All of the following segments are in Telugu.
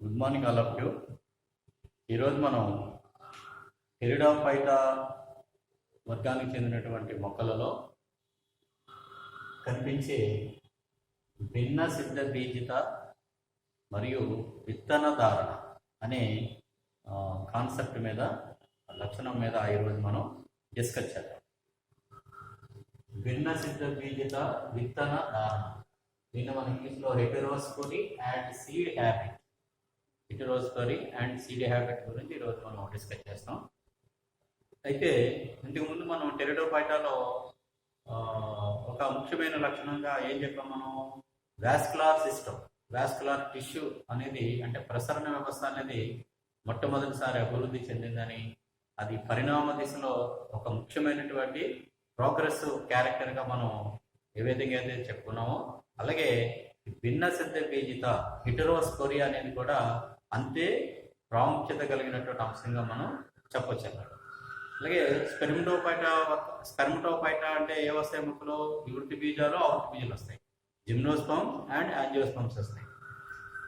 Good morning all of you. ఈరోజు మనం టెరిడాఫైటా వర్గానికి చెందినటువంటి మొక్కలలో కనిపించే భిన్న సిద్ధ బీజిత మరియు విత్తన ధారణ అనే కాన్సెప్ట్ మీద, లక్షణం మీద ఈరోజు మనం డిస్కస్ చేద్దాం. భిన్న సిద్ధ బీజిత విత్తన ధారణ, దీన్ని మన ఇంగ్లీష్లో heterospory and seed habit, heterospory and seed habit గురించి ఈరోజు మనం డిస్కస్ చేస్తాం. అయితే ఇంతకుముందు మనం టెరిడోఫైటాలో ఒక ముఖ్యమైన లక్షణంగా ఏం చెప్పాం మనం? వాస్కులార్ సిస్టమ్, వాస్కులార్ టిష్యూ అనేది, అంటే ప్రసరణ వ్యవస్థ అనేది మొట్టమొదటిసారి అభివృద్ధి చెందిందని, అది పరిణామ దిశలో ఒక ముఖ్యమైనటువంటి ప్రోగ్రెస్ క్యారెక్టర్గా మనం ఏ విధంగా అయితే చెప్పుకున్నామో, అలాగే భిన్న సిద్ధ బీజిత హెటెరోస్పోరీ అనేది కూడా అంతే ప్రాముఖ్యత కలిగినటువంటి అంశంగా మనం చెప్పొచ్చు అన్నమాట. అలాగే స్పెర్మటోఫైటా అంటే ఏ వస్తాయి మొక్కలు? వివృతి బీజాలు, ఆవృతి బీజాలు వస్తాయి. జిమ్నోస్పర్మ్ అండ్ యాంజియోస్పర్మ్స్ వస్తాయి.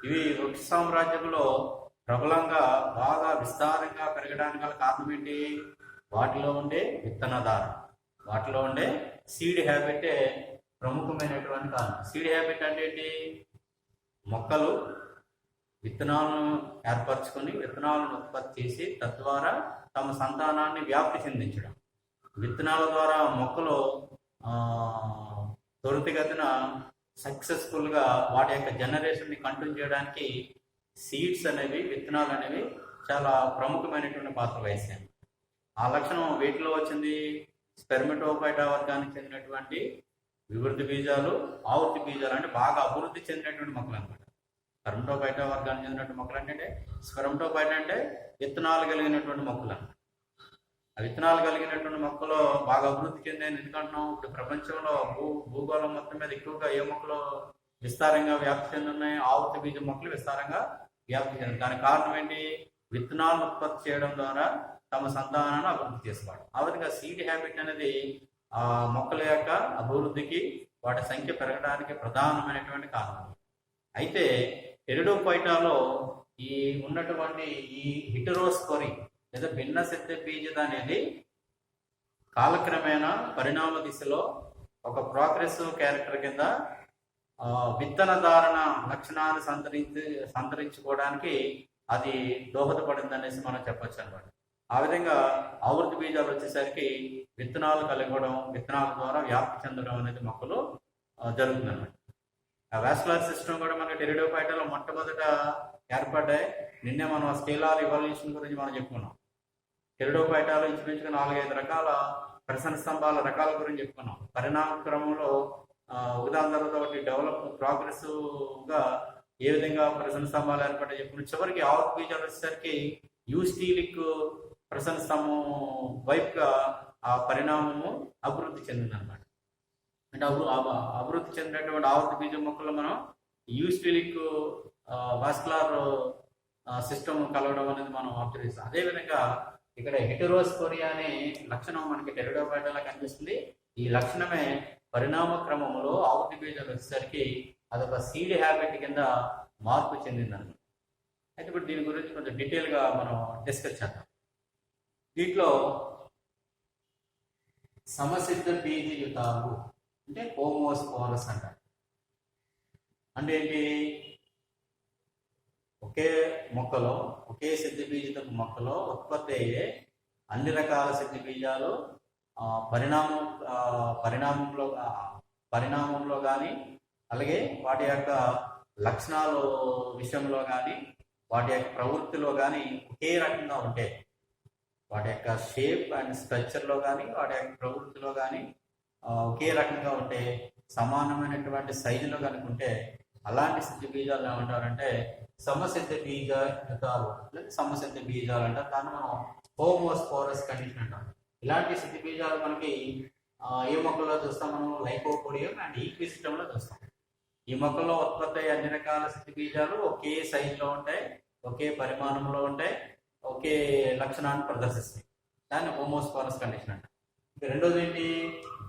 ఇవి వృక్ష సామ్రాజ్యంలో ప్రబలంగా బాగా విస్తారంగా పెరగడానికి గల కారణం ఏంటి? వాటిలో ఉండే విత్తనధారణ, వాటిలో ఉండే సీడ్ హ్యాబిటే ప్రముఖమైనటువంటి కారణం. సీడ్ హ్యాబిట్ అంటే ఏంటి? మొక్కలు విత్తనాలను ఏర్పరచుకొని విత్తనాలను ఉత్పత్తి చేసి తద్వారా తమ సంతానాన్ని వ్యాప్తి చెందించడం. విత్తనాల ద్వారా మొక్కలు త్వరితగతిన సక్సెస్ఫుల్గా వాటి యొక్క జనరేషన్ని కంటిన్యూ చేయడానికి సీడ్స్ అనేవి, విత్తనాలు అనేవి చాలా ప్రముఖమైనటువంటి పాత్ర వహిస్తాయి. ఆ లక్షణం వీటిలో వచ్చింది. స్పెర్మటోఫైటా వర్గానికి చెందినటువంటి వివృతి బీజాలు, ఆవృతి బీజాలు అంటే బాగా అభివృద్ధి చెందినటువంటి మొక్కలు అనమాట. స్పెర్మటోఫైటా వర్గానికి చెందినటువంటి మొక్కలు అంటే, స్పెర్మటోఫైటా అంటే విత్తనాలు కలిగినటువంటి మొక్కలు అన్నమాట. ఆ విత్తనాలు కలిగినటువంటి మొక్కలు బాగా అభివృద్ధి చెందాయి. ఎందుకంటున్నాం? ఇప్పుడు ప్రపంచంలో భూగోళం మొత్తం మీద ఎక్కువగా ఏ మొక్కలు విస్తారంగా వ్యాప్తి చెంది ఉన్నాయి? ఆవృతి బీజ మొక్కలు విస్తారంగా వ్యాప్తి చెంది. దానికి కారణం ఏంటి? విత్తనాలను ఉత్పత్తి చేయడం ద్వారా తమ సంతానాన్ని అభివృద్ధి చేసుకోవడం. ఆ విధంగా సీడ్ హ్యాబిట్ అనేది ఆ మొక్కల యొక్క అభివృద్ధికి, వాటి సంఖ్య పెరగడానికి ప్రధానమైనటువంటి కారణం. అయితే టెరిడోఫైటాలో ఈ ఉన్నటువంటి ఈ హెటెరోస్పోరీ లేదా భిన్న సిద్ధ బీజిత అనేది కాలక్రమేణా పరిణామ దిశలో ఒక ప్రోగ్రెసివ్ క్యారెక్టర్ కింద విత్తన ధారణ లక్షణాన్ని సంతరించుకోవడానికి అది దోహదపడింది అనేసి మనం చెప్పొచ్చు అనమాట. ఆ విధంగా ఆవృతి బీజాలు వచ్చేసరికి విత్తనాలు కలిగడం, విత్తనాల ద్వారా వ్యాప్తి చెందడం అనేది మొక్కలు జరుగుతుంది అనమాట. ఆ వాస్కులార్ సిస్టమ్ కూడా మనకి టెరిడోఫైటాలో మొట్టమొదట ఏర్పడ్డాయి. నిన్నే మనం స్కేలార్ ఇవాల్యూషన్ గురించి మనం చెప్పుకున్నాం. టెరిడోఫైటాలో ఇంచుమించుగా 4-5 రకాల ప్రసరణ స్తంభాల రకాల గురించి చెప్పుకున్నాం. పరిణామ క్రమంలో ఒకదాని తర్వాత ఒకటి డెవలప్ ప్రోగ్రెసివ్గా ఏ విధంగా ప్రసరణ స్తంభాలు ఏర్పడ్డాయి చెప్పుకున్నాం. చివరికి ఆవృతి బీజాలు వచ్చేసరికి యూస్టీలిక్ ప్రసరణ స్తంభం వైపుగా ఆ పరిణామము అభివృద్ధి చెందిందనమాట. అంటే అభివృద్ధి చెందినటువంటి ఆవృతి బీజ మొక్కల్లో మనం యూస్టీలిక్ వాస్కులార్ సిస్టమ్ కలవడం అనేది మనం అబ్జర్వ్ చేస్తాం. అదేవిధంగా ఇక్కడ హెటెరోస్పోరీ అనే లక్షణం మనకి టెరిడోఫైటాలో కనిపిస్తుంది. ఈ లక్షణమే పరిణామ క్రమంలో ఆవృతి బీజాలు వచ్చేసరికి అదొక సీడ్ హ్యాబిట్ కింద మార్పు చెందిందన్నమాట. అయితే ఇప్పుడు దీని గురించి కొంచెం డీటెయిల్గా మనం డిస్కస్ చేద్దాం. దీంట్లో సమసిద్ధ బీజయుతాలు అంటే హోమోస్పోరస్ అంటారు. అంటే ఏంటి? ఒకే మొక్కలో, ఒకే సిద్ధ బీజ మొక్కలో ఉత్పత్తి అయ్యే అన్ని రకాల సిద్ధ బీజాలు పరిణామంలో కానీ, అలాగే వాటి యొక్క లక్షణాలు విషయంలో కానీ, వాటి యొక్క ప్రవృత్తిలో కానీ ఒకే రకంగా ఉంటే, వాటి యొక్క షేప్ అండ్ స్ట్రక్చర్లో కానీ, వాటి యొక్క ప్రవృత్తిలో కానీ ఒకే రకంగా ఉంటే, సమానమైనటువంటి సైజులో కనుక ఉంటే, అలాంటి సిద్ధ బీజాలు ఏమంటారంటే సమసిద్ధ బీజయుతాలు, సమసిద్ధ బీజాలు అంటారు. దాన్ని మనం హోమోస్పోరస్ కండిషన్ అంటాం. ఇలాంటి సిద్ధ బీజాలు మనకి ఏ మొక్కల్లో చూస్తాం? మనం లైకోపోడియం అండ్ ఈక్విసిటంలో చూస్తాం. ఈ మొక్కల్లో ఉత్పత్తి అయ్యే అన్ని రకాల సిద్ధ బీజాలు ఒకే సైజులో ఉంటాయి, ఒకే పరిమాణంలో ఉంటాయి, ఒకే లక్షణాన్ని ప్రదర్శిస్తాయి. దాన్ని హోమోస్పోరస్ కండిషన్ అంటాం. రెండోది ఏంటి?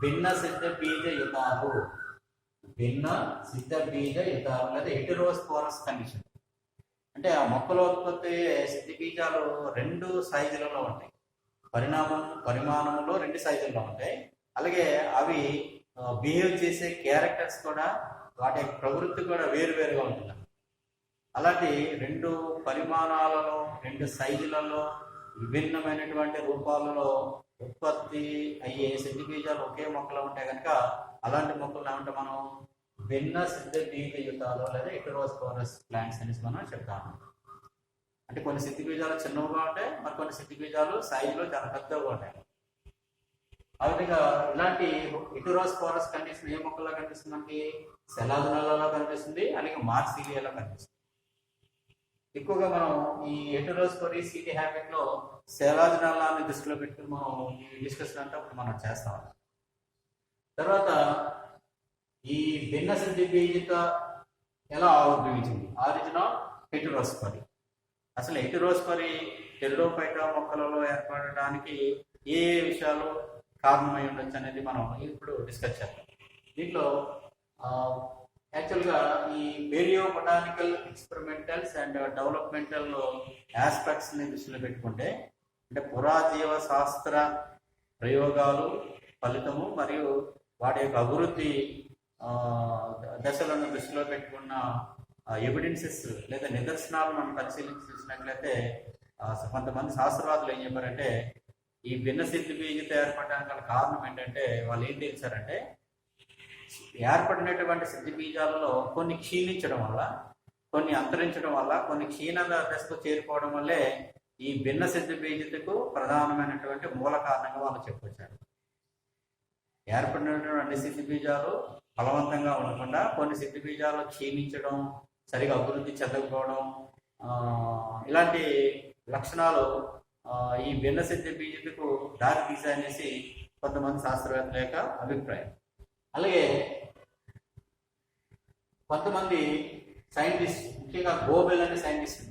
భిన్న సిద్ధ బీజయుతాలు, భిన్న సిద్ధ బీజయుతాలు లేదా హెటెరోస్పోరస్ కండిషన్. అంటే ఆ మొక్కలో ఉత్పత్తి అయ్యే సిద్ధి బీజాలు 2 సైజులలో ఉంటాయి. పరిమాణంలో 2 సైజుల్లో ఉంటాయి. అలాగే అవి బిహేవ్ చేసే క్యారెక్టర్స్ కూడా, వాటి యొక్క ప్రవృత్తి కూడా వేరువేరుగా ఉంటుంది. అలాంటి 2 పరిమాణాలలో, 2 సైజులలో, విభిన్నమైనటువంటి రూపాలలో ఉత్పత్తి అయ్యే సిద్ధి బీజాలు ఒకే మొక్కలో ఉంటాయి కనుక అలాంటి మొక్కలు ఏమంటే మనం భిన్న సిద్ధ బీజయుతాలు లేదా హెటెరోస్పోరస్ ప్లాంట్స్ అనేసి మనం చెప్తాము. అంటే కొన్ని సిద్ధి బీజాలు చిన్నవిగా ఉంటాయి, మరి కొన్ని సిద్ధి బీజాలు సైజులో చాలా పెద్దగా ఉంటాయి. ఆ విధంగా ఇలాంటి హెటెరోస్పోరస్ కండిషన్ ఏ మొక్కల్లో కనిపిస్తుంది? మనకి సెలాజినాలలో కనిపిస్తుంది, అలాగే మార్సిలియాలో కనిపిస్తుంది. ఎక్కువగా మనం ఈ హెటెరోస్పోరీ సిటీ హ్యాబిట్ లో సెలాజినాలాని దృష్టిలో పెట్టుకుని మనం ఈ డిస్కషన్ అంతా మనం చేస్తాం. తర్వాత ఈ భిన్న సిద్ధి బీజిత ఎలా ఆవిర్భవించింది? Origin of heterospory. అసలు హెటెరోస్పోరీ టెరిడోఫైటా మొక్కలలో ఏర్పడడానికి ఏ విషయాలు కారణమై ఉండొచ్చు అనేది మనం ఇప్పుడు డిస్కస్ చేద్దాం. దీంట్లో యాక్చువల్గా ఈ వేరియో బొటానికల్ ఎక్స్పెరిమెంటల్స్ అండ్ డెవలప్మెంటల్ ఆస్పెక్ట్స్ని దృష్టిలో పెట్టుకుంటే, అంటే పురాజీవ శాస్త్ర ప్రయోగాలు ఫలితము మరియు వాటి యొక్క అభివృద్ధి దశలను దృష్టిలో పెట్టుకున్న ఎవిడెన్సెస్ లేదా నిదర్శనాలు మనం పరిశీలించి చూసినట్లయితే కొంతమంది శాస్త్రవాదులు ఏం చెప్పారంటే ఈ భిన్న సిద్ధి బీజిత ఏర్పడడానికి గల కారణం ఏంటంటే వాళ్ళు ఏం తెలిసారంటే ఏర్పడినటువంటి సిద్ధి బీజాలలో కొన్ని క్షీణించడం వల్ల, కొన్ని అంతరించడం వల్ల, కొన్ని క్షీణ దశకు చేరుకోవడం వల్లే ఈ భిన్న సిద్ధి బీజితకు ప్రధానమైనటువంటి మూల కారణంగా వాళ్ళు చెప్పుకొచ్చారు. ఏర్పడినటువంటి అన్ని సిద్ధి బీజాలు ఫలవంతంగా ఉండకుండా కొన్ని సిద్ధి బీజాలు క్షీణించడం, సరిగా అభివృద్ధి చెందకపోవడం, ఇలాంటి లక్షణాలు ఈ భిన్న సిద్ధి బీజితకు దారి తీసాయనేసి కొంతమంది శాస్త్రవేత్తల యొక్క అభిప్రాయం. అలాగే కొంతమంది సైంటిస్ట్, ముఖ్యంగా గోబెల్ అనే సైంటిస్ట్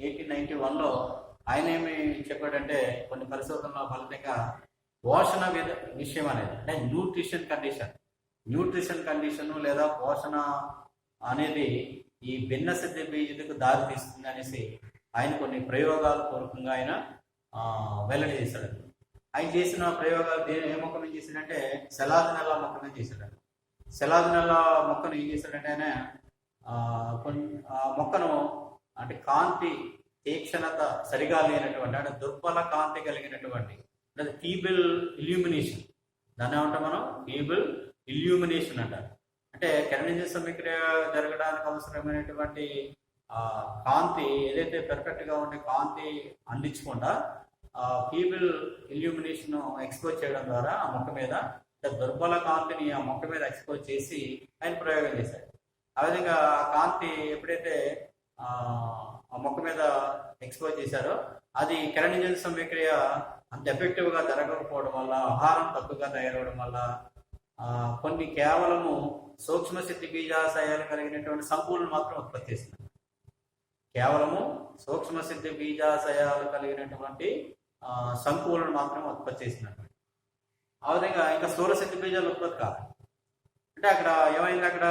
1891లో ఆయన ఏమి చెప్పాడంటే కొన్ని పరిశోధనల ఫలితంగా పోషణ విషయం అనేది, అంటే న్యూట్రిషన్ కండిషన్ లేదా పోషణ అనేది ఈ భిన్న సిద్ధి బీజితకు దారి తీస్తుంది అనేసి ఆయన కొన్ని ప్రయోగాలు పూర్వకంగా ఆయన వెల్లడి చేశాడు. ఆయన చేసిన ప్రయోగాలు ఏ మొక్క మీద చేశాడంటే సెలాజినెల్లా మొక్క మీద చేశాడు. సెలాజినెల్లా మొక్కను ఏం చేశాడంటే ఆయన మొక్కను అంటే కాంతి తీక్షణత సరిగా లేనటువంటి, అంటే దుర్బల కాంతి కలిగినటువంటి, అంటే ఫీబుల్ ఇల్యూమినేషన్, దాన్ని ఏమంటాం మనం ఫీబుల్ ఇల్యూమినేషన్ అంటారు. అంటే కిరణజన్య సమీక్రియ జరగడానికి అవసరమైనటువంటి కాంతి ఏదైతే పెర్ఫెక్ట్గా ఉండే కాంతి అందించకుండా ఫీబుల్ ఇల్యూమినేషన్ ఎక్స్పోజ్ చేయడం ద్వారా ఆ మొక్క మీద దుర్బల కాంతిని ఆ మొక్క మీద ఎక్స్పోజ్ చేసి ఆయన ప్రయోగం చేశారు. ఆ విధంగా ఆ కాంతి ఎప్పుడైతే ఆ మొక్క మీద ఎక్స్పోజ్ చేశారో అది కిరణజన్య సమీక్రియ అంత ఎఫెక్టివ్గా జరగకపోవడం వల్ల, ఆహారం తక్కువగా తయారవడం వల్ల కొన్ని కేవలము సూక్ష్మ సిద్ధి బీజాశయాలు కలిగినటువంటి సంకులను మాత్రం ఉత్పత్తి చేస్తున్నారు. కేవలము సూక్ష్మ సిద్ధి బీజాశయాలు కలిగినటువంటి సంకులను మాత్రం ఉత్పత్తి చేసినట్టు. ఆ విధంగా ఇంకా స్థూల సిద్ధి బీజాలు ఉత్పత్తి కాదు. అంటే అక్కడ ఏమైంది, అక్కడ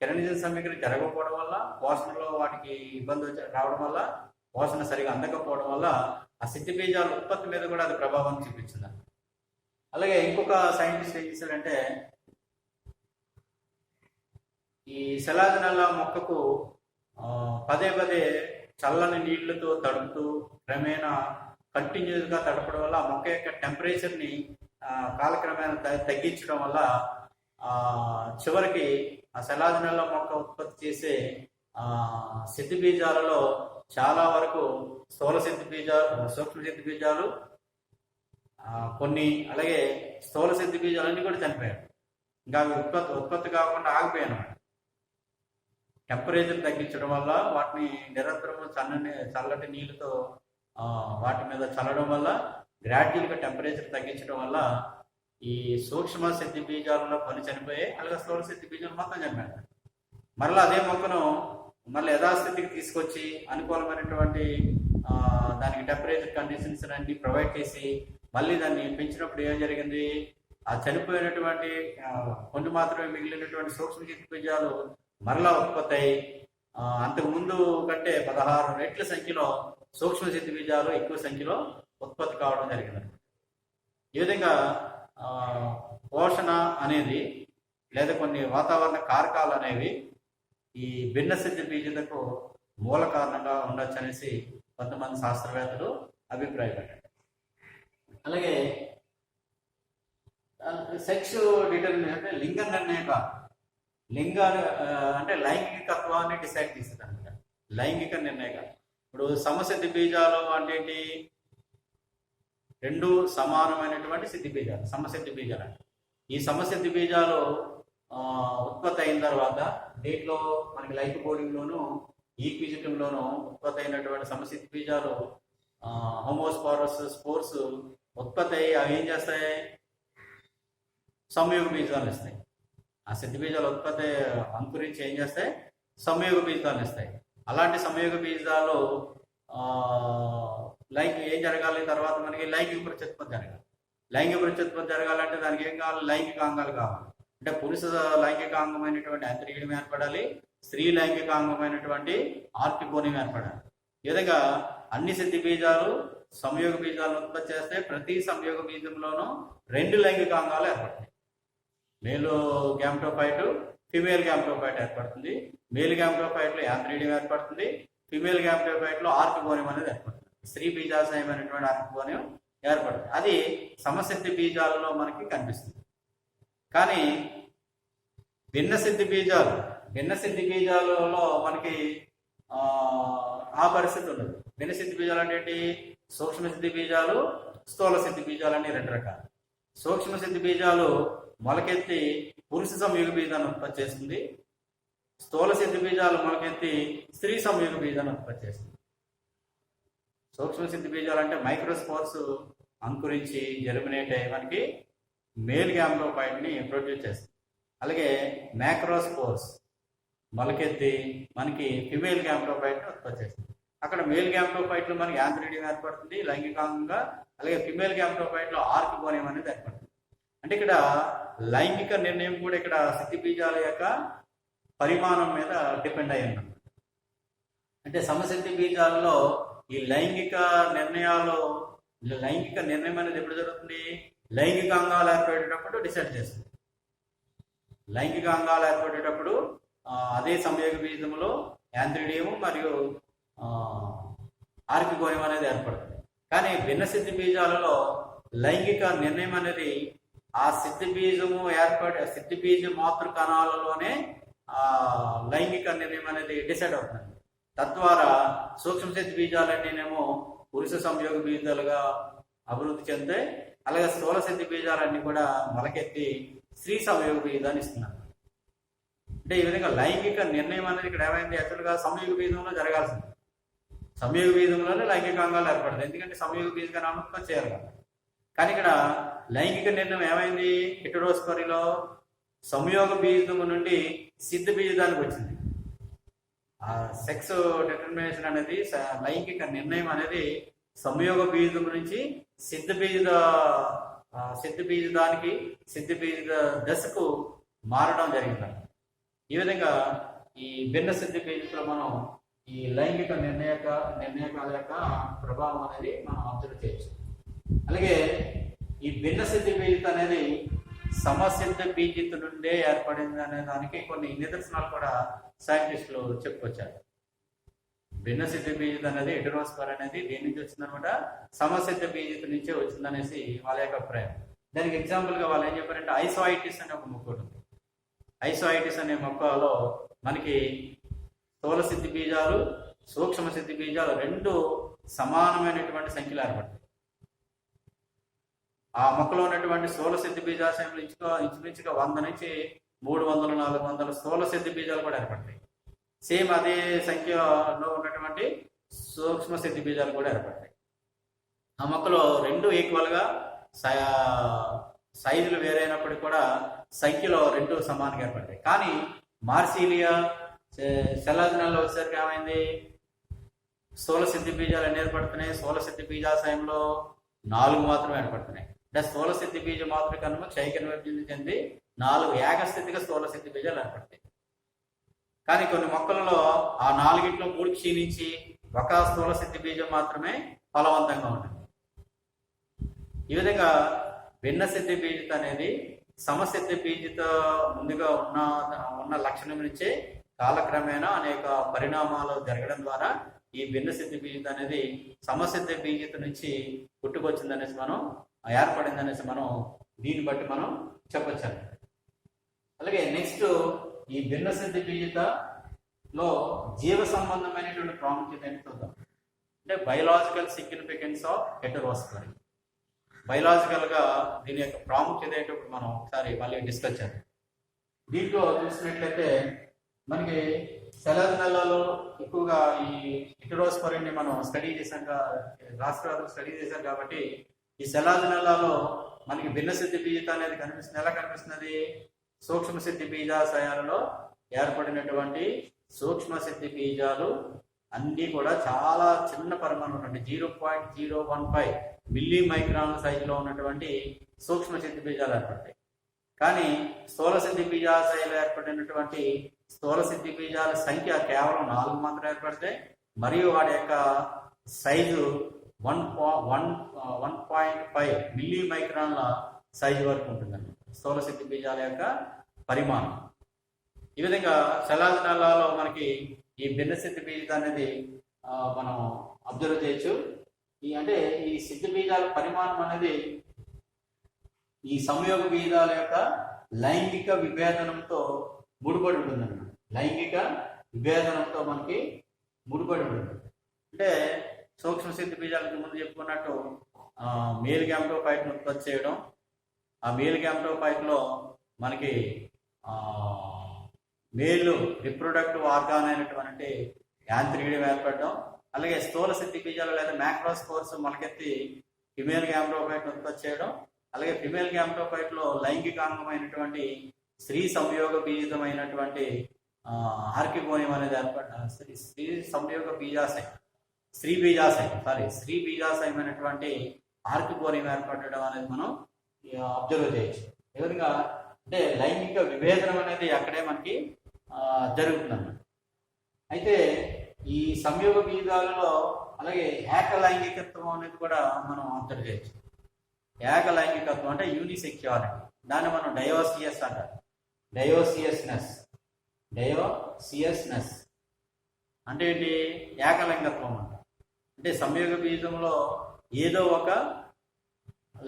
కిరణజన్య సమీకరణ జరగకపోవడం వల్ల, పోషణలో వాటికి ఇబ్బంది రావడం వల్ల, పోషణ సరిగా అందకపోవడం వల్ల ఆ సిద్ధి బీజాల ఉత్పత్తి మీద కూడా అది ప్రభావం చూపించింది. అలాగే ఇంకొక సైంటిస్ట్ ఏం చేశాడంటే ఈ సెలాజినెల్లా మొక్కకు పదే పదే చల్లని నీళ్లతో తడుపుతూ క్రమేణా కంటిన్యూస్గా తడపడం వల్ల ఆ మొక్క యొక్క టెంపరేచర్ని కాలక్రమేణా తగ్గించడం వల్ల చివరికి ఆ సెలాజినెల్లా మొక్క ఉత్పత్తి చేసే సిద్ధి బీజాలలో చాలా వరకు స్థూల సిద్ధి బీజాలు, సూక్ష్మ సిద్ధి బీజాలు కొన్ని, అలాగే స్థూల సిద్ధి బీజాలన్నీ కూడా చనిపోయాయి. ఇంకా అవి ఉత్పత్తి కాకుండా ఆగిపోయాయి. టెంపరేచర్ తగ్గించడం వల్ల వాటిని నిరంతరము చల్లటి నీళ్ళతో వాటి మీద చల్లడం వల్ల గ్రాడ్యువల్గా టెంపరేచర్ తగ్గించడం వల్ల ఈ సూక్ష్మ సిద్ధి బీజాలలో కొన్ని చనిపోయాయి, అలాగే స్థూల సిద్ధి బీజాలు మొత్తం చనిపోయాయి. మరలా అదే మొక్కను మళ్ళీ యథాస్థితికి తీసుకొచ్చి అనుకూలమైనటువంటి దానికి టెంపరేచర్ కండిషన్స్ అన్ని ప్రొవైడ్ చేసి మళ్ళీ దాన్ని పెంచినప్పుడు ఏం జరిగింది, ఆ చనిపోయినటువంటి కొన్ని మాత్రమే మిగిలినటువంటి సూక్ష్మ సిద్ధి బీజాలు మరలా ఉత్పత్తి అయ్యి అంతకుముందు కంటే 16 రెట్ల సంఖ్యలో సూక్ష్మ సిద్ధి బీజాలు ఎక్కువ సంఖ్యలో ఉత్పత్తి కావడం జరిగింది. ఈ విధంగా పోషణ అనేది లేదా కొన్ని వాతావరణ కారకాలు అనేవి ఈ భిన్న సిద్ధి బీజలకు మూల కారణంగా ఉండొచ్చు అనేసి కొంతమంది శాస్త్రవేత్తలు అభిప్రాయపడ్డారు. అలాగే సెక్స్ డిటర్మినేషన్ అంటే లింగ నిర్ణయక లింగాలు అంటే లైంగికత్వాన్ని డిసైడ్ చేస్తుంది అనమాట. లైంగిక నిర్ణయక ఇప్పుడు సమసిద్ధి బీజాలు అంటే ఏంటి? రెండు సమానమైనటువంటి సిద్ధి బీజాలు సమసిద్ధి బీజాలు అంటే. ఈ సమసిద్ధి బీజాలు ఉత్పత్తి అయిన తర్వాత దీంట్లో మనకి లైఫ్ కోడింగ్లోను ఈక్విజిటివ్లోను ఉత్పత్తి అయినటువంటి సమసిద్ధి బీజాలు హోమోస్పారస్ స్పోర్స్ ఉత్పత్తి అయ్యి అవి ఏం చేస్తాయి? సంయోగ బీజాలు ఇస్తాయి. ఆ సిద్ధి బీజాలు ఉత్పత్తి అంకురించి ఏం చేస్తాయి? సంయోగ బీజాలు ఇస్తాయి. అలాంటి సంయోగ బీజాలు ఏం జరగాలి? తర్వాత మనకి లైంగిక ప్రత్యుత్పత్తి జరగాలి. లైంగిక ప్రత్యుత్పత్తి జరగాలంటే దానికి ఏం కావాలి? లైంగిక అంగాలు కావాలి. అంటే పురుష లైంగిక అంగమైనటువంటి యాంత్రికీయం ఏర్పడాలి, స్త్రీ లైంగిక అంగమైనటువంటి ఆర్కికోనియం ఏర్పడాలి. ఈ విధంగా అన్ని సిద్ధి బీజాలు సంయోగ బీజాలను ఉత్పత్తి చేస్తే ప్రతి సంయోగ బీజంలోనూ 2 లైంగిక అంగాలు ఏర్పడతాయి. మేల్ గ్యామ్టోఫైట్, ఫిమేల్ గ్యామ్టోఫైట్ ఏర్పడుతుంది. మేల్ గ్యామ్టోఫైట్లో యాంత్రిడియం ఏర్పడుతుంది. ఫిమేల్ గ్యామ్టోఫైట్లో ఆర్కికోనియం అనేది ఏర్పడుతుంది. స్త్రీ బీజాశయమైనటువంటి ఆర్కికోనియం ఏర్పడుతుంది. అది సమసిద్ధి బీజాలలో మనకి కనిపిస్తుంది. కానీ భిన్న సిద్ధి బీజాలలో మనకి ఆ పరిస్థితి ఉండదు. భిన్న సిద్ధి బీజాలు అంటే ఏంటి? సూక్ష్మ సిద్ధి బీజాలు, స్థూల సిద్ధి బీజాలు అని 2 రకాలు. సూక్ష్మ సిద్ధి బీజాలు మొలకెత్తి పురుష సంయోగ బీజాన్ని ఉత్పత్తి చేస్తుంది. స్థూల సిద్ధి బీజాలు మొలకెత్తి స్త్రీ సంయోగ బీజాన్ని ఉత్పత్తి చేస్తుంది. సూక్ష్మ సిద్ధి బీజాలు అంటే మైక్రోస్పోర్స్ అంకురించి జెర్మినేట్ అయ్యి మనకి మేల్ గ్యామ్టోఫైట్ని ప్రొడ్యూస్ చేస్తుంది. అలాగే మ్యాక్రోస్పోర్స్ మొలకెత్తి మనకి ఫిమేల్ గ్యామ్టోఫైట్ని ఉత్పత్తి చేస్తుంది. అక్కడ మేల్ గ్యామ్టోఫైట్లో మనకి యాంత్రిడియం ఏర్పడుతుంది లైంగికంగా. అలాగే ఫిమేల్ గ్యామ్టోఫైట్లో ఆర్కికోనియం అనేది ఏర్పడుతుంది. అంటే ఇక్కడ లైంగిక నిర్ణయం కూడా ఇక్కడ సిద్ధి బీజాల యొక్క పరిమాణం మీద డిపెండ్ అయి ఉంటుంది. అంటే సమసిద్ధి బీజాలలో ఈ లైంగిక నిర్ణయం అనేది ఎప్పుడు జరుగుతుంది? లైంగిక అంగాలు ఏర్పడేటప్పుడు డిసైడ్ చేస్తుంది. లైంగిక అంగాలు ఏర్పడేటప్పుడు అదే సంయోగ బీజంలో యాంత్రిడియం మరియు ఆర్కికోనియం అనేది ఏర్పడుతుంది. కానీ భిన్న సిద్ధి బీజాలలో లైంగిక నిర్ణయం అనేది ఆ సిద్ధి బీజ మాతృ కణాలలోనే లైంగిక నిర్ణయం అనేది డిసైడ్ అవుతుంది. తద్వారా సూక్ష్మ సిద్ధి బీజాలన్నీనేమో పురుష సంయోగ బీజాలుగా అభివృద్ధి చెందాయి. అలాగే స్థూల సిద్ధి బీజాలన్నీ కూడా మొలకెత్తి స్త్రీ సంయోగ బీజాన్ని ఇస్తున్నారు. అంటే ఈ విధంగా లైంగిక నిర్ణయం అనేది ఇక్కడ ఏమైంది? యాక్చువల్గా సంయోగ బీజంలో జరగాల్సింది. సంయోగ బీజంలోనే లైంగిక అంగాలు ఏర్పడతాయి. ఎందుకంటే సంయోగ బీజంగా ఉత్పత్తి చేయాలి కదా. కానీ ఇక్కడ లైంగిక నిర్ణయం ఏమైంది? హెటెరోస్పరీలో సంయోగ బీజము నుండి సిద్ధ బీజానికి వచ్చింది. ఆ సెక్స్ డిటర్మినేషన్ అనేది లైంగిక నిర్ణయం అనేది సంయోగ బీజం నుంచి సిద్ధ బీజ దశకు మారడం జరిగింది. ఈ విధంగా ఈ భిన్న సిద్ధి బీజంలో మనం ఈ లైంగిక నిర్ణయకాల యొక్క ప్రభావం అనేది మనం అబ్జర్వ్ చేయొచ్చు. అలాగే ఈ భిన్న సిద్ధి బీజిత అనేది సమసిద్ధ బీజిత నుండే ఏర్పడింది అనే దానికి కొన్ని నిదర్శనాలు కూడా సైంటిస్టులు చెప్పుకొచ్చారు. భిన్న సిద్ధ బీజిత అనేది హెటెరోస్పర్ అనేది దేని నుంచి వచ్చిందనమాట? సమసిద్ధ బీజిత నుంచే వచ్చిందనేసి వాళ్ళ యొక్క అభిప్రాయం. దానికి ఎగ్జాంపుల్గా వాళ్ళు ఏం చెప్పారంటే ఐసోఐటిస్ అనే ఒక మొక్క ఉంటుంది. ఐసోఐటిస్ అనే మొక్కలో మనకి స్థూల సిద్ధి బీజాలు, సూక్ష్మ సిద్ధి బీజాలు 2 సమానమైనటువంటి సంఖ్యలు ఏర్పడతాయి. ఆ మొక్కలో ఉన్నటువంటి స్థూల సిద్ధి బీజాశయంలో ఇంచుమించుగా 100 నుంచి 300, 400 స్థూల సిద్ధి బీజాలు కూడా ఏర్పడతాయి. సేమ్ అదే సంఖ్యలో ఉన్నటువంటి సూక్ష్మ సిద్ధి బీజాలు కూడా ఏర్పడతాయి. ఆ మొక్కలో 2 ఈక్వల్గా సైజులు వేరైనప్పటికీ కూడా సంఖ్యలో 2 సమానంగా ఏర్పడతాయి. కానీ మార్సిలియా సెలాజినాల్లో వచ్చేసరికి ఏమైంది? స్థూల సిద్ధి బీజాలు ఎన్ని ఏర్పడుతున్నాయి? స్థూల సిద్ధి బీజాశయంలో 4 మాత్రమే ఏర్పడుతున్నాయి. అంటే స్థూల సిద్ధి బీజ మాతృకణము క్షయకణ విభజన చెంది 4 ఏకస్థితిగా స్థూల సిద్ధి బీజాలు ఏర్పడతాయి. కానీ కొన్ని మొక్కలలో ఆ 4గిట్లో 3 క్షీణించి ఒక స్థూల సిద్ధి బీజం మాత్రమే ఫలవంతంగా ఉంటుంది. ఈ విధంగా భిన్న సిద్ధి బీజత అనేది సమసిద్ధి బీజత ముందుగా ఉన్న లక్షణం నుంచే కాలక్రమేణా అనేక పరిణామాలు జరగడం ద్వారా ఈ భిన్న సిద్ధి బీజత అనేది సమసిద్ధి బీజత నుంచి పుట్టుకొచ్చిందనేసి మనం ఏర్పడిందనేసి మనం దీన్ని బట్టి మనం చెప్పచ్చు. అలాగే నెక్స్ట్ ఈ భిన్న సిద్ధి బీజతలో జీవ సంబంధమైనటువంటి ప్రాముఖ్యత ఏంటి చూద్దాం. అంటే బయలాజికల్ సిగ్నిఫికెన్స్ ఆఫ్ హెటెరోస్పరీ. బయలాజికల్ గా దీని యొక్క ప్రాముఖ్యత ఏంటో మనం ఒకసారి మళ్ళీ డిస్కస్ చేద్దాం. దీంట్లో చూసినట్లయితే మనకి సెలజనలలో ఎక్కువగా ఈ హెటెరోస్పరీని మనం స్టడీ చేశాక రాష్ట్రాలు స్టడీ చేశారు కాబట్టి ఈ సెలజనలలో మనకి భిన్న సిద్ధి బీజత అనేది కనిపిస్తుంది. ఎలా కనిపిస్తున్నది? సూక్ష్మ సిద్ధి బీజాశయాలలో ఏర్పడినటువంటి సూక్ష్మ సిద్ధి బీజాలు అన్నీ కూడా చాలా చిన్న పరిమాణం ఉన్నటువంటి 0.015 మిల్లీ మైక్రాన్ సైజులో ఉన్నటువంటి సూక్ష్మ సిద్ధి బీజాలు ఏర్పడతాయి. కానీ స్థూల సిద్ధి బీజాశయాలు ఏర్పడినటువంటి స్థూల సిద్ధి బీజాల సంఖ్య కేవలం 4 మాత్రం ఏర్పడతాయి. మరియు వాటి యొక్క సైజు 1.5 మిల్లీ మైక్రాన్ల సైజు వరకు ఉంటుందండి స్థూల సిద్ధి బీజాల యొక్క పరిమాణం. ఈ విధంగా శలాజనాలలో మనకి ఈ భిన్న సిద్ధి బీజత అనేది మనం అబ్జర్వ్ చేయొచ్చు. అంటే ఈ సిద్ధి బీజాల పరిమాణం అనేది ఈ సంయోగ బీజాల యొక్క లైంగిక విభేదనంతో ముడిపడి ఉంటుందన్నమాట. లైంగిక విభేదనంతో మనకి ముడిపడి ఉంటుంది. అంటే సూక్ష్మ సిద్ధి బీజాలకి ముందు చెప్పుకున్నట్టు మేల్ గ్యామెటోఫైట్ను ఉత్పత్తి చేయడం, ఆ మేల్ గ్యామెటోఫైట్లో మనకి మేల్ రిప్రొడక్టివ్ ఆర్గాన్ అయినటువంటి యాంత్రికీయం ఏర్పడడం, అలాగే స్థూల సిద్ధి బీజాలు లేదా మ్యాక్రోస్పోర్స్ మొలకెత్తి ఫిమేల్ గ్యామెటోఫైట్ను ఉత్పత్తి చేయడం, అలాగే ఫిమేల్ గ్యామెటోఫైట్లో లైంగికాంగమైనటువంటి స్త్రీ సంయోగ బీజితమైనటువంటి ఆర్కిగోనియం అనేది ఏర్పడడం, స్త్రీ సంయోగ బీజాశయం స్త్రీ బీజాశయం అయినటువంటి ఆర్కిగోనియం ఏర్పడడం అనేది మనం అబ్జర్వ్ చేయొచ్చు. ఈ విధంగా అంటే లైంగిక విభేదనం అనేది అక్కడే మనకి జరుగుతుందన్నమాట. అయితే ఈ సంయోగ బీజాలలో అలాగే ఏకలైంగికత్వం అనేది కూడా మనం అబ్జర్వ్ చేయొచ్చు. ఏకలైంగికత్వం అంటే యూనిసెక్చువాలిటీ, దాన్ని మనం డయోసియస్ అంటారు. డయోసియస్నెస్ అంటే ఏంటి? ఏకలైంగికత్వం అంట. అంటే సంయోగ బీజంలో ఏదో ఒక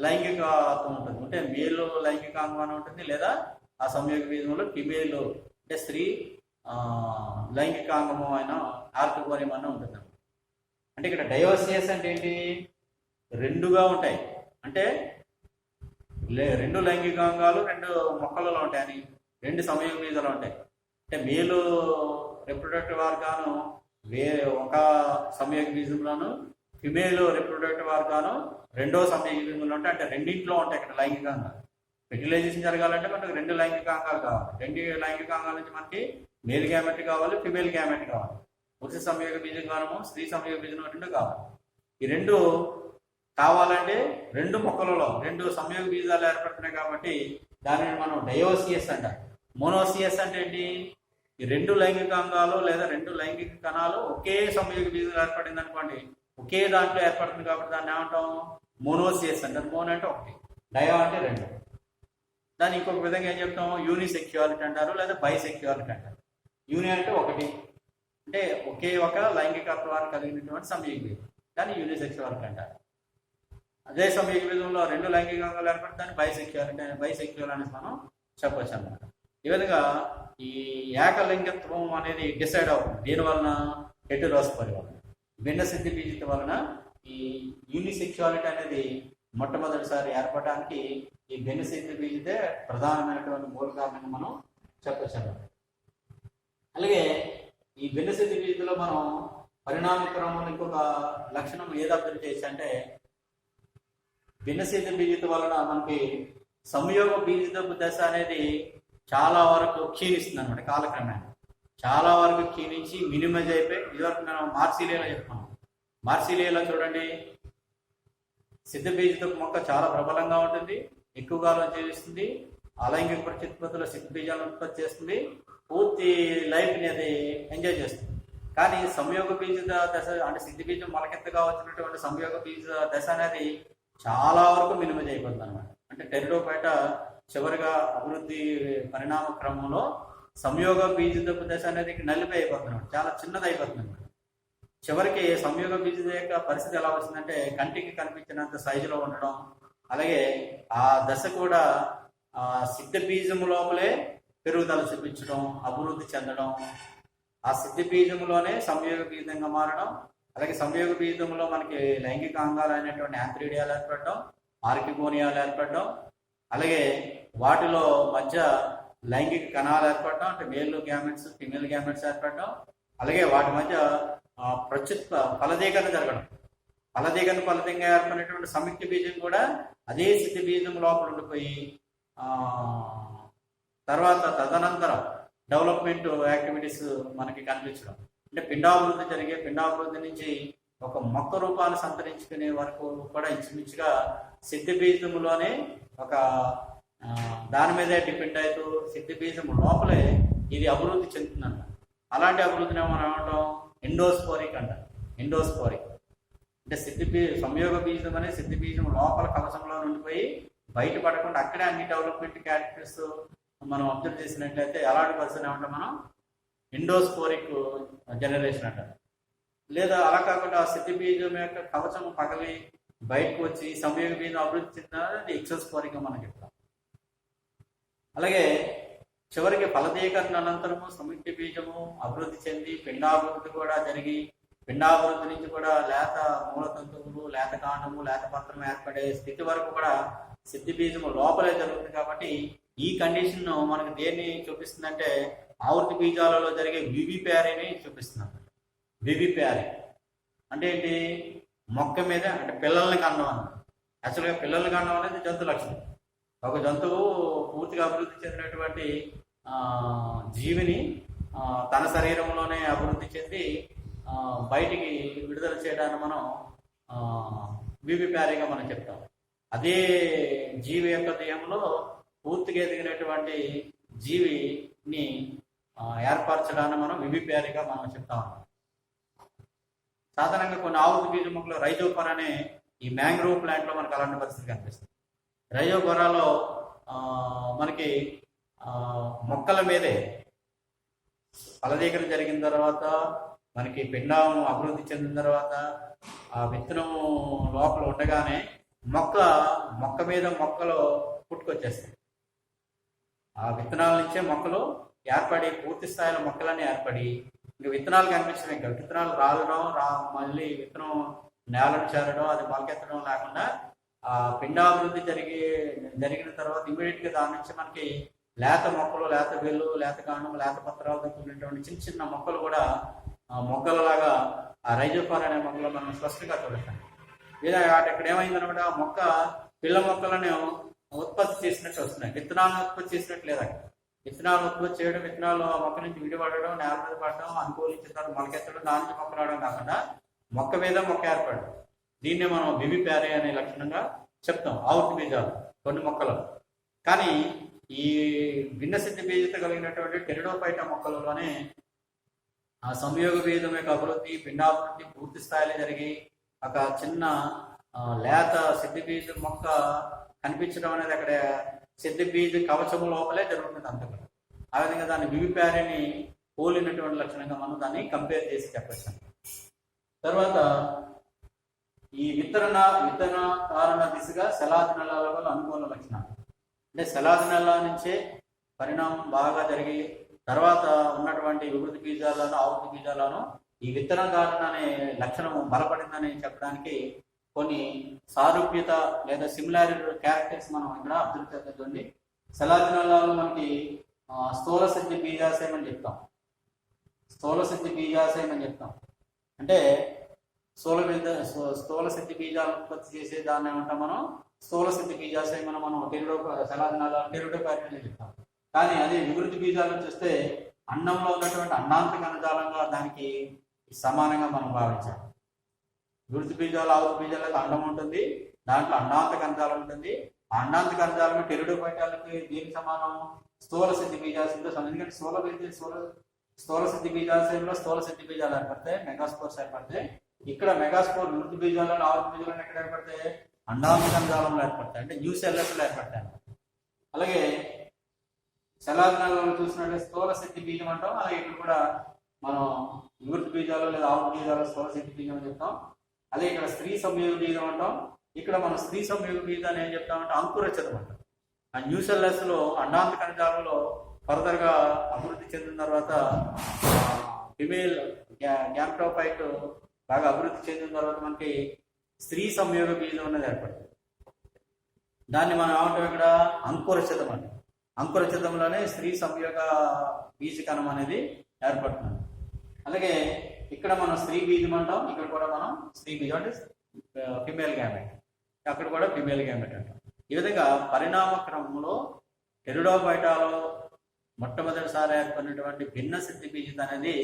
లైంగికత్వం ఉంటుంది. అంటే మేలు లైంగికాంగం ఉంటుంది, లేదా ఆ సంయోగ బీజంలో ఫిమేల్ అంటే స్త్రీ లైంగికాంగము అయిన ఆర్కిగోనియం అన్న ఉంటుంది. అంటే ఇక్కడ డయోసియస్ అంటే ఏంటి? రెండుగా ఉంటాయి. అంటే రెండు లైంగికాంగాలు 2 మొక్కలలో ఉంటాయని, 2 సంయోగ బీజాలు ఉంటాయి. అంటే మేలు రిప్రొడక్టివ్ ఆర్గాను ఒక సంయోగ బీజంలోను, ఫిమేల్ రిప్రొడక్టివ్ ఆర్గాను 2వ సంయోగ బీజంలో ఉంటాయి. అంటే రెండింట్లో ఉంటాయి ఇక్కడ లైంగికంగా. ఫెర్టిలైజేషన్ జరగాలంటే మనకు 2 లైంగికాంగాలు కావాలి. 2 లైంగికాంగాల నుంచి మనకి మేల్ గ్యామెట్ కావాలి, ఫిమేల్ గ్యామెట్ కావాలి. పురుష సంయోగ బీజంగానము, స్త్రీ సంయోగ బీజం 2 కావాలి. ఈ 2 కావాలంటే 2 మొక్కలలో 2 సంయోగ బీజాలు ఏర్పడుతున్నాయి కాబట్టి దానిని మనం డయోసియస్ అంటారు. మోనోసియస్ అంటే ఏంటి? ఈ 2 లైంగికాంగాలు లేదా 2 లైంగిక కణాలు ఒకే సంయోగ బీజం ఏర్పడింది అనుకోండి, ఒకే దాంట్లో ఏర్పడుతుంది కాబట్టి దాన్ని ఏమంటాం? మోనోసియస్ అంటారు. మోనో అంటే 1, డయో అంటే 2. దాన్ని ఇంకొక విధంగా ఏం చెప్తాం? యూనిసెక్చువాలిటీ అంటారు, లేదా బైసెక్చువాలిటీ అంటారు. యూని అంటే 1, అంటే ఒకే ఒక లైంగికత్వాన్ని కలిగినటువంటి సంయోగ బీజం, దాన్ని యూనిసెక్చువాలిటీ అంటారు. అదే సంయోగ బీజంలో 2 లైంగికాంగాలు ఏర్పడి దాన్ని బైసెక్చువల్ అనేసి మనం చెప్పొచ్చు అన్నమాట. ఈ విధంగా ఈ ఏకలింగత్వం అనేది డిసైడ్ అవుతుంది. దీని వలన హెటెరోస్పరీ వలన, భిన్న సిద్ధి బీజత వలన ఈ యూనిసెక్చువాలిటీ అనేది మొట్టమొదటిసారి ఏర్పడడానికి ఈ భిన్న సిద్ధి బీజతే ప్రధానమైనటువంటి మూల కారణంగా మనం చెప్పొచ్చు అన్నమాట. అలాగే ఈ భిన్న సిద్ధి బీజతలో మనం పరిణామ క్రమంలో ఇంకొక లక్షణం ఏది అబ్జర్వ్ చేయొచ్చు అంటే, భిన్న సిద్ధి బీజత వలన మనకి సంయోగ బీజపు దశ అనేది చాలా వరకు క్షీణిస్తుంది అనమాట. కాలక్రమేణా చాలా వరకు క్షీణించి మినిమైజ్ అయిపోయి, ఇదివరకు మనం మార్సిలియాలో చెప్పుకున్నాం. మార్సిలియాలో చూడండి, సిద్ధ బీజపు మొక్క చాలా ప్రబలంగా ఉంటుంది, ఎక్కువగా జీవిస్తుంది, అలైంగిక ప్రత్యుత్పత్తిలో సిద్ధ బీజాలను ఉత్పత్తి చేస్తుంది, పూర్తి లైఫ్ని అది ఎంజాయ్ చేస్తుంది. కానీ సంయోగ బీజ దశ అంటే సిద్ధి బీజం మొలకెత్తగా వచ్చినటువంటి సంయోగ బీజ దశ అనేది చాలా వరకు మినిమైజ్ అయిపోతుంది అనమాట. అంటే టెరిడోఫైట చివరిగా అభివృద్ధి పరిణామ క్రమంలో సంయోగ బీజ దశ అనేది నలిపి అయిపోతుంది, చాలా చిన్నది అయిపోతుంది అనమాట. చివరికి సంయోగ బీజ యొక్క పరిస్థితి ఎలా వస్తుందంటే కంటికి కనిపించినంత సైజులో ఉండడం, అలాగే ఆ దశ కూడా సిద్ధ బీజం లోపలే పెరుగుదల చూపించడం, అభివృద్ధి చెందడం, ఆ సిద్ధ బీజంలోనే సంయోగ బీజంగా మారడం, అలాగే సంయోగ బీజంలో మనకి లైంగిక అంగాలు అయినటువంటి యాంథ్రీడియాలు ఏర్పడడం, ఆర్కిగోనియాలు ఏర్పడడం, అలాగే వాటిలో మధ్య లైంగిక కణాలు ఏర్పడడం, అంటే మేల్ గ్యామెట్స్ ఫిమేల్ గ్యామెట్స్ ఏర్పడడం, అలాగే వాటి మధ్య ప్రత్యుత్ ఫలదీకరణ జరగడం. ఫలదీకరణగా ఏర్పడినటువంటి సంయుక్త బీజం కూడా అదే సిద్ధ బీజం లోపల ఉండిపోయి తర్వాత తదనంతరం డెవలప్మెంట్ యాక్టివిటీస్ మనకి కనిపించడం. అంటే పిండాభివృద్ధి జరిగే పిండాభివృద్ధి నుంచి ఒక మొక్క రూపాన్ని సంతరించుకునే వరకు కూడా ఇంచుమించుగా సిద్ధ బీజంలోనే ఒక దాని మీదే డిపెండ్ అవుతూ సిద్ధ బీజం లోపలే ఇది అభివృద్ధి చెందుతుందంట. అలాంటి అభివృద్ధిని మనం ఏమంటాం, ఎండోస్పోరిక్ అంట. ఎండోస్పోరిక్ అంటే సంయోగ బీజం అనే సిద్ధ బీజం లోపల కవచంలో ఉండిపోయి బయటపడకుండా అక్కడే అన్ని డెవలప్మెంట్ క్యారెక్టర్స్ మనం అబ్జర్వ్ చేసినట్లయితే అలాంటి పరిస్థితి ఏమంటాం మనం, ఎండోస్పోరిక్ జనరేషన్ అంటారు. లేదా అలా కాకుండా సిద్ధ బీజం యొక్క కవచం పగలి బయటకు వచ్చి సంయోగ బీజం అభివృద్ధి చెందినది ఎక్సోస్పోరిక్ మనం చెప్తాం. అలాగే చివరికి ఫలదీకరణ అనంతరము సంయుక్త బీజము అభివృద్ధి చెంది పిండాభివృద్ధి కూడా జరిగి పిండాభివృద్ధి నుంచి కూడా లేత మూలతంతువులు, లేత కాండము, లేత పత్రం ఏర్పడే స్థితి వరకు కూడా సిద్ధ బీజము లోపలే జరుగుతుంది. కాబట్టి ఈ కండిషన్ మనకు దేన్ని చూపిస్తుందంటే ఆవృత్తి బీజాలలో జరిగే వివిప్యారీని చూపిస్తుంది. వివిప్యారీ అంటే ఏంటి, మొక్క మీద అంటే పిల్లల్ని కనడం అన్నమాట. యాక్చువల్గా పిల్లల్ని కనడం అనేది జంతు లక్షణం. ఒక జంతువు పూర్తిగా అభివృద్ధి చెందినటువంటి జీవిని తన శరీరంలోనే అభివృద్ధి చెంది బయటికి విడుదల చేయడాన్ని మనం వివిప్యారీగా మనం చెప్తాం. అదే జీవి యొక్క దేహంలో పూర్తిగా ఎదిగినటువంటి జీవిని ఏర్పరచడాన్ని మనం వివిప్యారీగా మనం చెప్తాం. సాధారణంగా కొన్ని ఆవృత్తి బీజ మొక్కలు రైజోపర్ అనే ఈ మ్యాంగ్రోవ్ ప్లాంట్లో మనకు అలాంటి పరిస్థితి కనిపిస్తుంది. రైజోపరాలో మనకి మొక్కల మీదే ఫలదీకరణ జరిగిన తర్వాత మనకి పిండం అభివృద్ధి చెందిన తర్వాత ఆ విత్తనం లోపల ఉండగానే మొక్క మీద మొక్కలు పుట్టుకొచ్చేస్తాయి. ఆ విత్తనాల నుంచే మొక్కలు ఏర్పడి పూర్తి స్థాయిలో మొక్కలన్నీ ఏర్పడి ఇంకా విత్తనాలు కనిపించడం, ఇంకా విత్తనాలు రాలడం మళ్ళీ విత్తనం నేలను చేరడం, అది మొలకెత్తడం లేకుండా ఆ పిండాభివృద్ధి జరిగిన తర్వాత ఇమీడియట్గా దాని నుంచి మనకి లేత మొక్కలు, లేత వేళ్ళు, లేత కాండం, లేత పత్రాలతో కూడినటువంటి చిన్న చిన్న మొక్కలు కూడా మొగ్గలలాగా ఆ రైజోఫార్ అనే మొక్కలు మనం స్పష్టంగా చూడతాం. లేదా ఇక్కడ ఏమైందనమాట, ఆ మొక్క పిల్ల మొక్కలను ఉత్పత్తి చేసినట్టు వస్తున్నాయి, విత్తనాలను ఉత్పత్తి చేసినట్టు లేదా. విత్తనాలను ఉత్పత్తి చేయడం, విత్తనాలు ఆ మొక్క నుంచి విడిపడడం, నేల మీద పడడం, అనుకూలించిన తర్వాత మొలకెత్తడం, దాని నుంచి మొక్క రావడం కాకుండా మొక్క మీద మొక్క ఏర్పడడం, దీన్నే మనం వివిప్యారీ అనే లక్షణంగా చెప్తాం ఆవృత్తి బీజాలు కొన్ని మొక్కలు. కానీ ఈ భిన్న సిద్ధ బీజత కలిగినటువంటి టెరిడోఫైటా మొక్కలలోనే ఆ సంయోగ బీజం యొక్క అభివృద్ధి, పిండాభివృద్ధి పూర్తి స్థాయిలో జరిగి ఒక చిన్న లేత సిద్ధ బీజ మొక్క కనిపించడం అనేది అక్కడ సిద్ధ బీజ కవచము లోపలే జరుగుతుంది అంతగా. ఆ విధంగా దాన్ని వివిప్యారీని పోలినటువంటి లక్షణంగా మనం దాన్ని కంపేర్ చేసి చెప్పచ్చు. తర్వాత ఈ విత్తన కారణ దిశగా శలాజనలాల వల్ల అనుకూల లక్షణాలు అంటే శలాజనల నుంచే పరిణామం బాగా జరిగి తర్వాత ఉన్నటువంటి వివృతి బీజాలను, ఆవృత్తి బీజాలను ఈ విత్తన ధారణ అనే లక్షణం బలపడిందని చెప్పడానికి కొన్ని సారూప్యత లేదా సిమిలారిటీ క్యారెక్టర్స్ మనం ఇక్కడ అబ్జర్వ్ చేద్దామండి. శలాజనలాలు మనకి స్థూల సిద్ధి బీజాశయం అని చెప్తాం. స్థూల సిద్ధి బీజాశయం అని చెప్తాం అంటే స్థూల సిద్ధి బీజాలను ఉత్పత్తి చేసే దాన్ని ఏమంటాం మనం, స్థూల సిద్ధి బీజాశయం మనం టెరిడోఫైటా అని చెప్తాం. కానీ అదే వివృతి బీజాలను చూస్తే అన్నంలో ఉన్నటువంటి అన్నాంత కణజాలంగా దానికి సమానంగా మనం భావించాలి. వివృతి బీజాలు, ఆవృత్తి బీజాలకు అండం ఉంటుంది, దాంట్లో అన్నాంత కణజాలం ఉంటుంది. ఆ అన్నాంత కణజాలం టెరిడోఫైటాలకి దీనికి సమానం స్థూల సిద్ధి బీజాశయంతో ఎందుకంటే స్థూల సిద్ధి బీజాశయంలో స్థూల సిద్ధి బీజాలు ఏర్పడతాయి, మెగాస్పోర్స్ ఏర్పడతాయి. ఇక్కడ మెగాస్పోర్ వృద్ధి బీజాలను ఆవృత్తి బీజాలను ఎక్కడ ఏర్పడతాయి? అండాంగంజాలంలో ఏర్పడతాయి, అంటే న్యూ సెల్లెస్లో ఏర్పడతాయి. అలాగే శలాజనాలలో చూసినట్లయితే స్థూల సిద్ధి బీజం అంటాం. అలాగే ఇక్కడ కూడా మనం వివృతి బీజాలు లేదా ఆవృత్తి బీజాలు స్థూల సిద్ధి బీజం అని చెప్తాం. అలాగే ఇక్కడ స్త్రీ సంయోగ బీజం అంటాం. ఇక్కడ మనం స్త్రీ సంయోగ బీజాన్ని ఏం చెప్తామంటే అంకురచదం అంటాం. ఆ న్యూ సెల్లెస్ లో అండాంత కణజాలంలో ఫర్దర్ గా అభివృద్ధి చెందిన తర్వాత ఫిమేల్ గ్యామ్టోఫైట్ బాగా అభివృద్ధి చెందిన తర్వాత మనకి స్త్రీ సంయోగ బీజం అనేది ఏర్పడుతుంది. దాన్ని మనం ఏమంటాం ఇక్కడ అంకురచదం అంటాం. అంకురచదంలోనే స్త్రీ సంయోగ బీజకణం అనేది ఏర్పడుతుంది. అలాగే ఇక్కడ మనం స్త్రీ బీజం అంటాం, ఇక్కడ కూడా మనం స్త్రీ బీజం అంటే ఫిమేల్ గ్యామెట్, అక్కడ కూడా ఫిమేల్ గ్యామెట్ అంటాం. ఈ విధంగా పరిణామ క్రమంలో టెరిడోఫైటాలో మొట్టమొదటిసారి ఏర్పడినటువంటి భిన్న సిద్ధి బీజం అనేది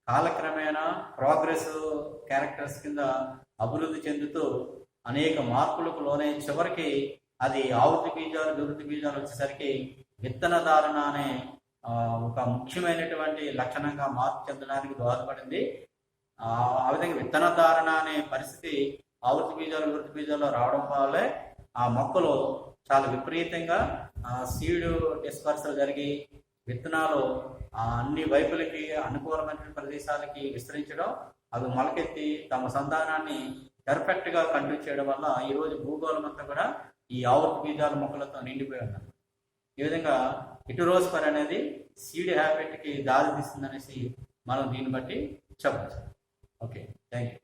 కాలక్రమేణా ప్రోగ్రెస్ క్యారెక్టర్స్ కింద అభివృద్ధి చెందుతూ అనేక మార్పులకు లోనై చివరికి అది ఆవృత్తి బీజాలు వివృతి బీజాలు వచ్చేసరికి విత్తన ధారణ అనే ఒక ముఖ్యమైనటువంటి లక్షణంగా మార్పు చెందడానికి దోహదపడింది. ఆ విధంగా విత్తన ధారణ అనే పరిస్థితి ఆవృత్తి బీజాలు వివృతి బీజాల్లో రావడం వల్లే ఆ మొక్కలు చాలా విపరీతంగా సీడ్ డిస్పర్సల్ జరిగి విత్తనాలు అన్ని వైపులకి అనుకూలమైన ప్రదేశాలకి విస్తరించడం, అవి మొలకెత్తి తమ సంతానాన్ని పర్ఫెక్ట్ గా కంటిన్యూ చేయడం వల్ల ఈ రోజు భూగోళం అంతా కూడా ఈ ఆవృత్తి బీజాల మొక్కలతో నిండిపోయి ఉన్నారు. ఈ విధంగా ఇటురోస్పర్ అనేది సీడ్ హ్యాబిట్ కి దారి తీస్తుందనేసి మనం దీన్ని బట్టి చెప్పచ్చు. Okay, thank you.